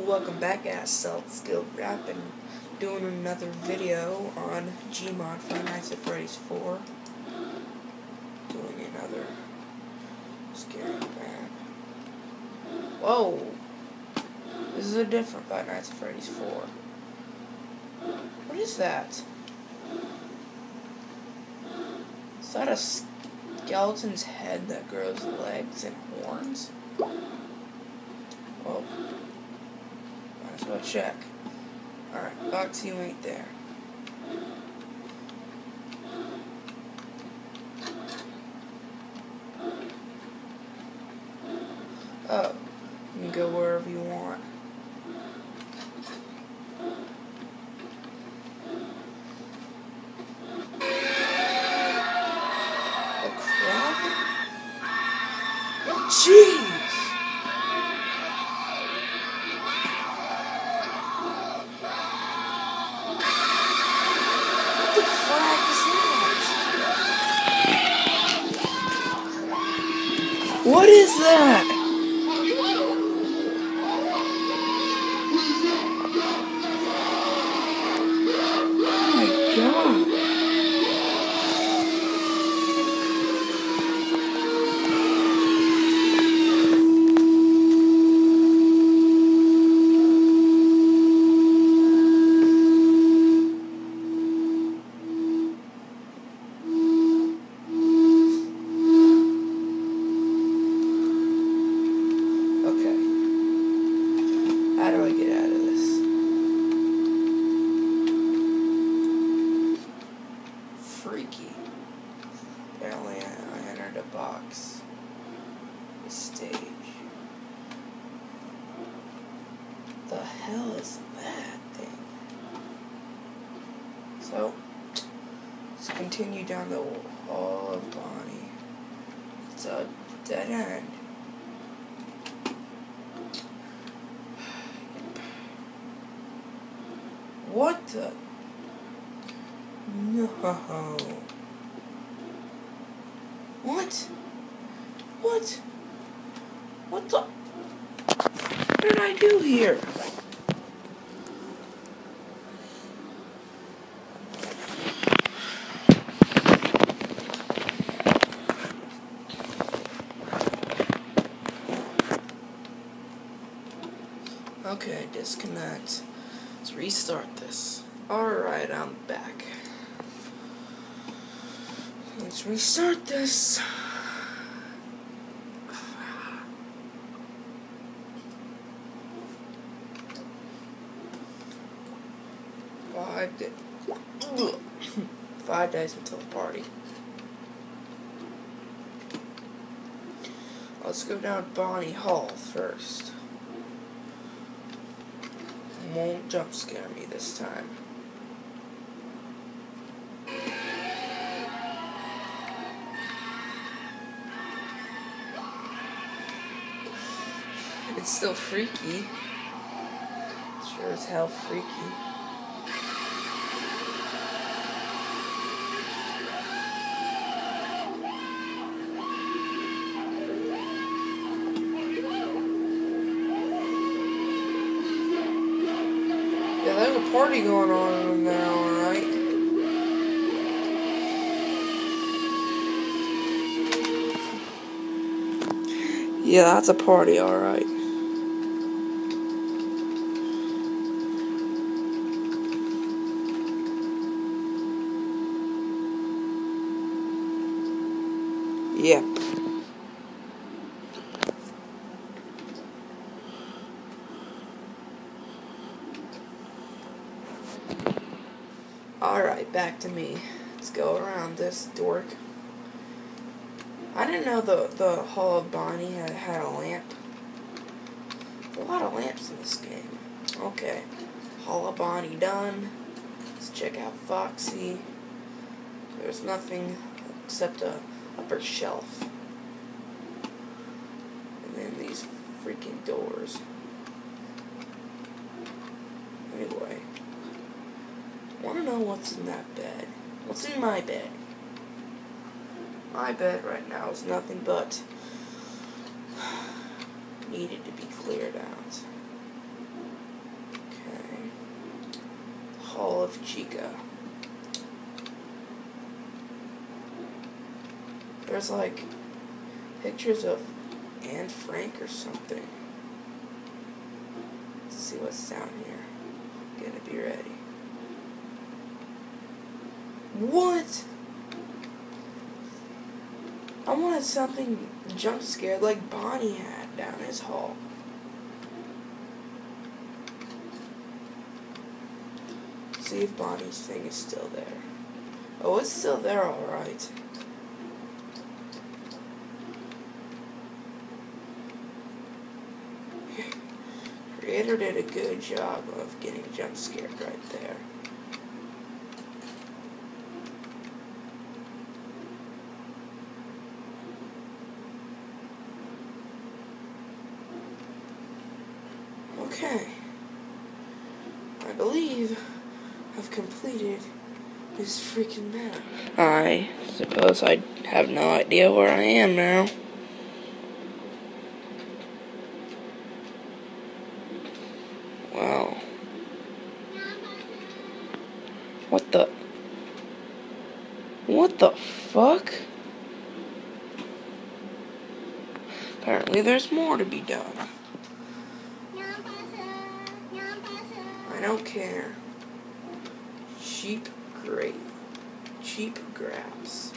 welcome back at Self-Skilled Rap and doing another video on Gmod Five Nights at Freddy's 4. Doing another scary rap. Whoa! This is a different Five Nights at Freddy's 4. What is that? Is that a skeleton's head that grows legs and horns? Whoa. Might as well check. Alright, Foxy, you ain't there. Oh, you can go wherever you want. Oh crap! Oh jeez! What is that? Oh my god. How do I get out of this? Freaky. Apparently I entered a box. The stage. The hell is that thing? So, let's continue down the hall of Bonnie. It's a dead end. What the? No. What? What? What the? What did I do here? Okay, disconnect. Let's restart this. Alright, I'm back. Let's restart this. Five days until the party. Let's go down Bonnie Hall first. Won't jump scare me this time. It's still freaky. Sure as hell freaky. Yeah, there's a party going on now, alright? Yeah, that's a party, alright. Yep. Alright, back to me. Let's go around this dork. I didn't know the Hall of Bonnie had a lamp. There's a lot of lamps in this game. Okay. Hall of Bonnie done. Let's check out Foxy. There's nothing except a upper shelf. And then these freaking doors. Anyway. Want to know what's in that bed? What's in my bed? My bed right now is nothing but needed to be cleared out. Hall of Chica. There's like pictures of Anne Frank or something. Let's see what's down here. Gonna be ready. What? I wanted something jump scared like Bonnie had down his hall. See if Bonnie's thing is still there. Oh, it's still there, alright. Creator did a good job of getting jump scared right there. Okay. I believe I've completed this freaking map. I suppose I have no idea where I am now. Wow. What the fuck? Apparently there's more to be done. I don't care. Cheap grabs.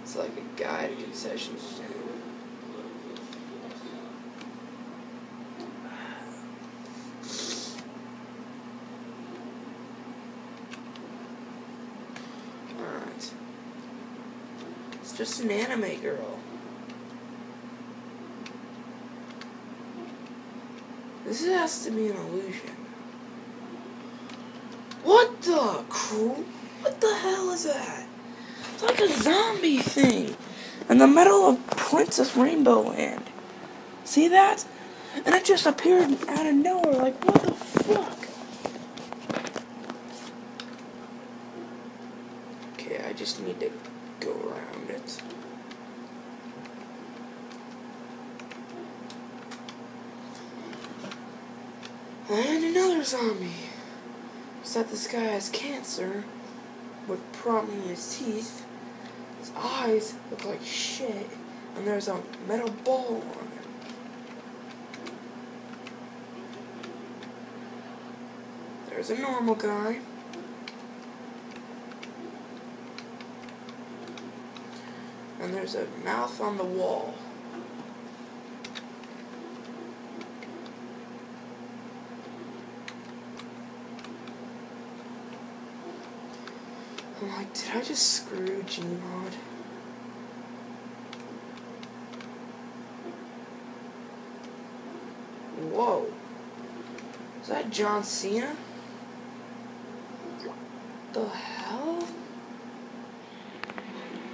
It's like a guide to concession stand. Alright. It's just an anime girl. This has to be an illusion. What the hell is that? It's like a zombie thing in the middle of Princess Rainbow Land. See that? And it just appeared out of nowhere, like, what the fuck? Okay, I just need to go around it. And another zombie. Except this guy has cancer with a problem in his teeth. His eyes look like shit. And there's a metal ball on him. There's a normal guy. And there's a mouth on the wall. I'm like, did I just screw Gmod? Whoa. Is that John Cena? What the hell?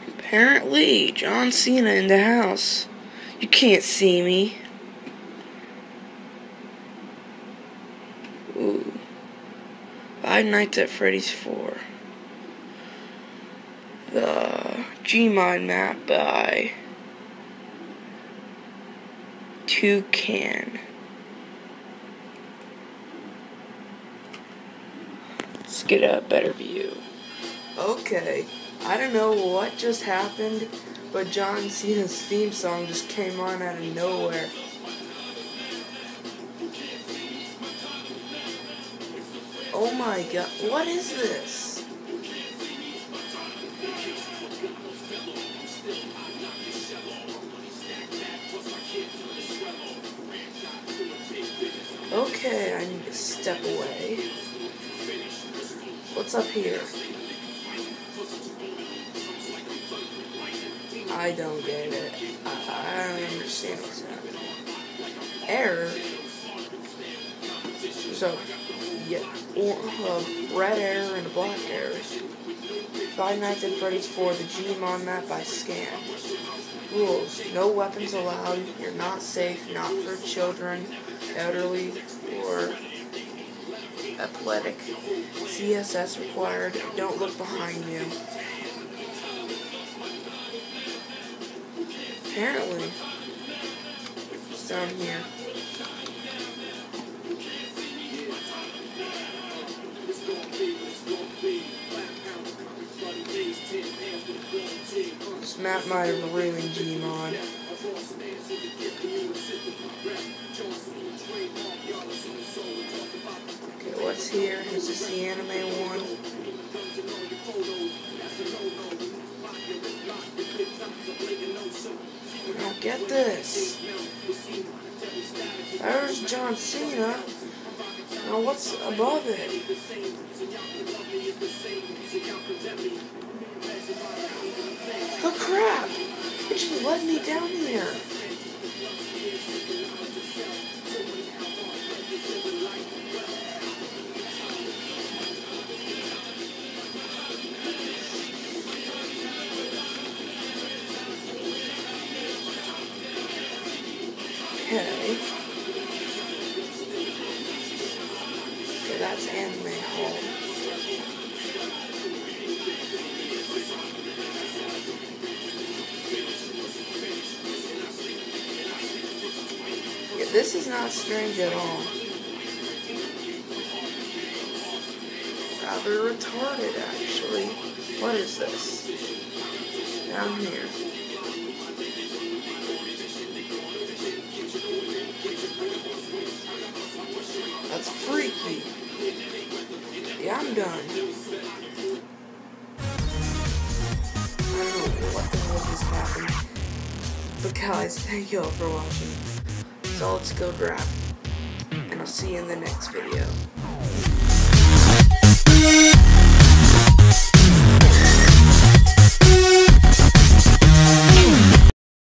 Apparently, John Cena in the house. You can't see me. Ooh. Five Nights at Freddy's 4. The Gmod map by Toucan. Let's get a better view. Okay, I don't know what just happened, but John Cena's theme song just came on out of nowhere. Oh my god, what is this? Okay, I need to step away. What's up here? I don't get it. I don't understand what's happening. Error? So, yeah, or red error and a black error. Five Nights at Freddy's 4, the Gmod map by Scan. Rules: no weapons allowed. You're not safe. Not for children, elderly, or athletic. CSS required. Don't look behind you. Apparently, it's down here. This map might have ruined Gmod. Okay, what's here? Is this the anime one? I don't get this. There's John Cena. Now what's above it? Oh crap! It just led me down here. Okay. Okay, that's Anime Hall. Yeah, this is not strange at all. Rather retarded, actually. What is this? Down here. That's freaky. Yeah, I'm done. I don't know what the hell just happened. But guys, thank you all for watching. So let's go grab. And I'll see you in the next video.